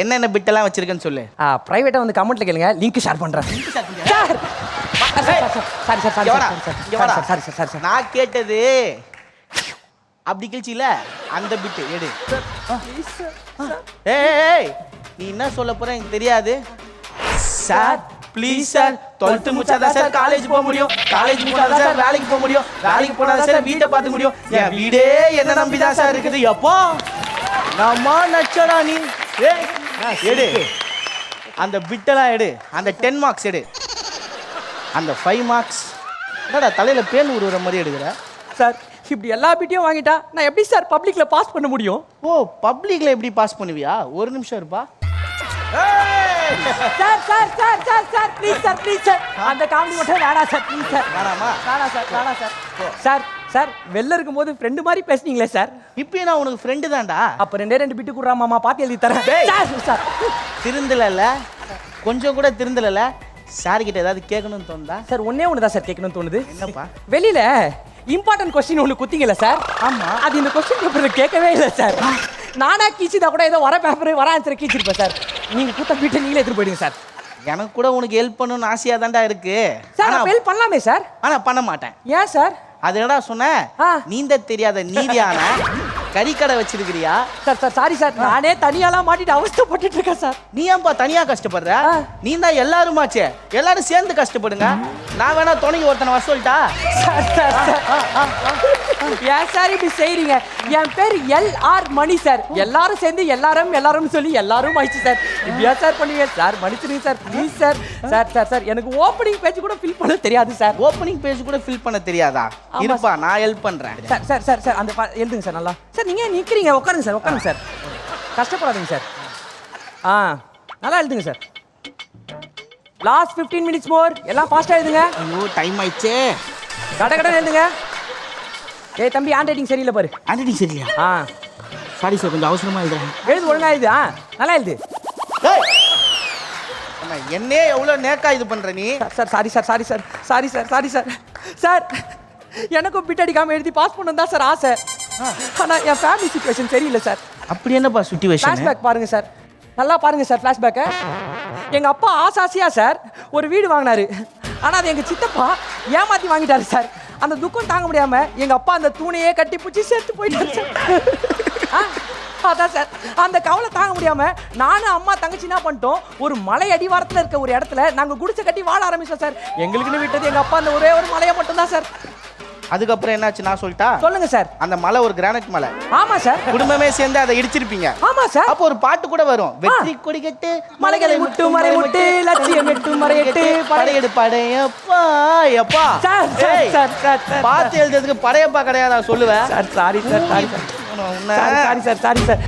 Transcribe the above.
என்னென்ன பிட்டெல்லாம் வச்சிருக்கேன்னு சொல்லு. பிரைவேட்டா வந்து கமெண்ட்ல கேளுங்க, லிங்க் ஷேர் பண்றேன். Sir sorry sir sorry sorry sorry sir நான் கேட்டது அப்படி கிழிச்சில அந்த பிட்டு எடு. ஏய் நீ என்ன சொல்ல போற எனக்கு தெரியாது. சார் ப்ளீஸ் சார், 12th முடிச்சாதான் சார் காலேஜ் போக முடியும், காலேஜ் போனாதான் சார் வேலைக்கு போக முடியும், வேலைக்கு போனாதான் சார் வீட்டை பார்த்துக்க முடியும், என் வீடே என்ன நம்பிதான் சார் இருக்குது. எப்போ நம்ம நச்சடா நீ. எடு அந்த பிட்டெல்லாம் எடு, அந்த 10 மார்க்ஸ் எடு, அந்த 5 மார்க்ஸ். என்னடா தலையில பேன் உருவுற மாதிரி எடுக்கிற சார்? இப்படி எல்லா பிட்டையும் வாங்கிட்டா நான் எப்படி சார் பப்ளிக்ல பாஸ் பண்ண முடியும்? ஓ பப்ளிக்ல எப்படி பாஸ் பண்ணுவியா? ஒரு நிமிஷம் இருப்பா. Sir sir sir sir sir please sir please sir, அந்த காமெடி மட்டும் வேணாம் சார் ப்ளீஸ் சார். வேணாமா? வேணாம் சார் வேணாம் சார். சார் சார் வெளில இருக்கும்போது ஃப்ரெண்டு மாதிரி பேசுனீங்களே சார், இப்போ நான் உனக்கு ஃப்ரெண்டு தான்டா. அப்போ 2 பிட்டு கொடுறா மாமா, பார்த்து எழுதி தரேன். சார் சார் திருந்தல, கொஞ்சம் கூட திருந்தல. சார் கிட்ட ஏதாவது கேட்கணும்னு தோணுதா? சார் ஒண்ணு தான் சார் கேட்கணும்னு தோணுது. என்னப்பா? வெளியில இம்பார்ட்டன்ட் கொஸ்டின் ஒன்று குத்திங்கல்ல சார்? ஆமா. அது இந்த கொஸ்டின் பேப்பர்ல கேட்கவே இல்லை சார். நானா கீச்சிதா கூட ஏதோ வர பேப்பர் வர ஆன்சர் கீச்சிருப்பேன் சார். நீங்க கூட்ட வீட்டை நீங்களே எடுத்துட்டு போயிடுங்க சார். எனக்கு கூட உனக்கு ஹெல்ப் பண்ணணும்னு ஆசையா தான்டா இருக்கு சார். நான் ஹெல்ப் பண்ணலாமே சார். ஆனா பண்ண மாட்டேன். ஏன் சார்? அது என்னடா சொன்ன? நீந்த தெரியாத நீதியான கறிக்கடை வச்சிருக்கிறியா? சார் சார் சாரி சார், நானே தனியாலாம் மாட்டிட்டு அவஸ்தைப்பட்டுட்டு இருக்கேன் சார். நீ ஏன்பா தனியா கஷ்டப்படுற? நீ தான் எல்லாருமாச்சே, எல்லாரும் சேர்ந்து கஷ்டப்படுங்க. நான் வேணா துணைக்கு ஒருத்தனை வர சொல்லிட்டா? ஏன் சார் இப்படி செய்றீங்க? என் பேர் LR மணி சார். எல்லாரும் சேர்ந்து எல்லாரும் சொல்லி எல்லாரும் ஆயிடுச்சு சார். இப்படியா சார் பண்ணுவீங்க சார்? மன்னிச்சிருங்க sir please sir. Sir sir sir எனக்கு ஓப்பனிங் பேஜ் கூட ஃபில் பண்ண தெரியாது சார். ஓப்பனிங் பேஜ் கூட ஃபில் பண்ண தெரியாதா? இருப்பா நான் ஹெல்ப் பண்றேன். சார் சார் சார் சார் அந்த எழுதுங்க சார் நல்லா. சார் நீங்க நிக்கிறீங்க, உட்காருங்க சார் உட்காருங்க சார், கஷ்டப்படாதீங்க சார். நல்லா எழுதுங்க சார். லாஸ்ட் 15 மினிட்ஸ் மோர். எல்லாம் ஃபாஸ்டா எழுதுங்க. ஐயோ டைம் ஆயிடுச்சே. கடை எழுதுங்க. ஏய் தம்பி, ஹேண்ட் ரைட்டிங் சரியில்லை பாரு. ஹேண்ட் ரைட்டிங் சரியில்லையா? சாரி சார், கொஞ்சம் அவசரமா எழுதுறேன். எழுது ஒழுங்கா எழுது. நல்லா எழுது. என்னே எவ்வளவு நேக்கா இது பண்ற நீ? Sir sorry sir sorry sir sorry sir sorry sir sir, எனக்கும் பிட் அடிக்காம எழுதி பாஸ் பண்ணணும் தான் சார் ஆசை. ஆனா என் ஃபேமிலி சிச்சுவேஷன் சரியில்லை சார். அப்படி என்னப்பா சிச்சுவேஷன்? ஃபிளாஷ்பேக் பாருங்க சார், நல்லா பாருங்க சார் ஃபிளாஷ்பேக்கை. எங்க அப்பா ஆசாசியா சார் ஒரு வீடு வாங்கினாரு. ஆனா அது எங்க சித்தப்பா ஏமாத்தி வாங்கிட்டாரு சார். அந்த துக்கம் தாங்க முடியாம எங்க அப்பா அந்த தூணையே கட்டி பிடிச்சி சேர்த்து போயிட்டாரு சார். அதான் சார், அந்த கவலை தாங்க முடியாம நானும் அம்மா தங்கச்சி என்ன பண்ணிட்டோம், ஒரு மலை அடிவாரத்தில் இருக்க ஒரு இடத்துல நாங்க குடிசை கட்டி வாழ ஆரம்பிச்சோம் சார். எங்களுக்குன்னு விட்டது எங்க அப்பா அந்த ஒரே ஒரு மலையை மட்டும் தான் சார். அதுக்கப்புறம் என்னாச்சு நான் சொல்லிட்டா? சொல்லுங்க சார். அந்த மலை ஒரு கிரானைட் மலை. ஆமா சார். குடும்பமே சேர்ந்து அதை இடிச்சிருப்பீங்க. ஆமா சார். அப்போ ஒரு பாட்டு கூட வரும், வெற்றி கொடி கட்டு மலைகளை முட்டு மறை முட்டு லட்சியம் எட்டு மறையட்டு படையெடு படையப்பா. எப்பா சார் சார் சார் பார்த்து எழுதுறதுக்கு படையப்பா கிடையாது நான் சொல்லுவேன். Sir sorry sir sorry sir sorry sir sorry sir.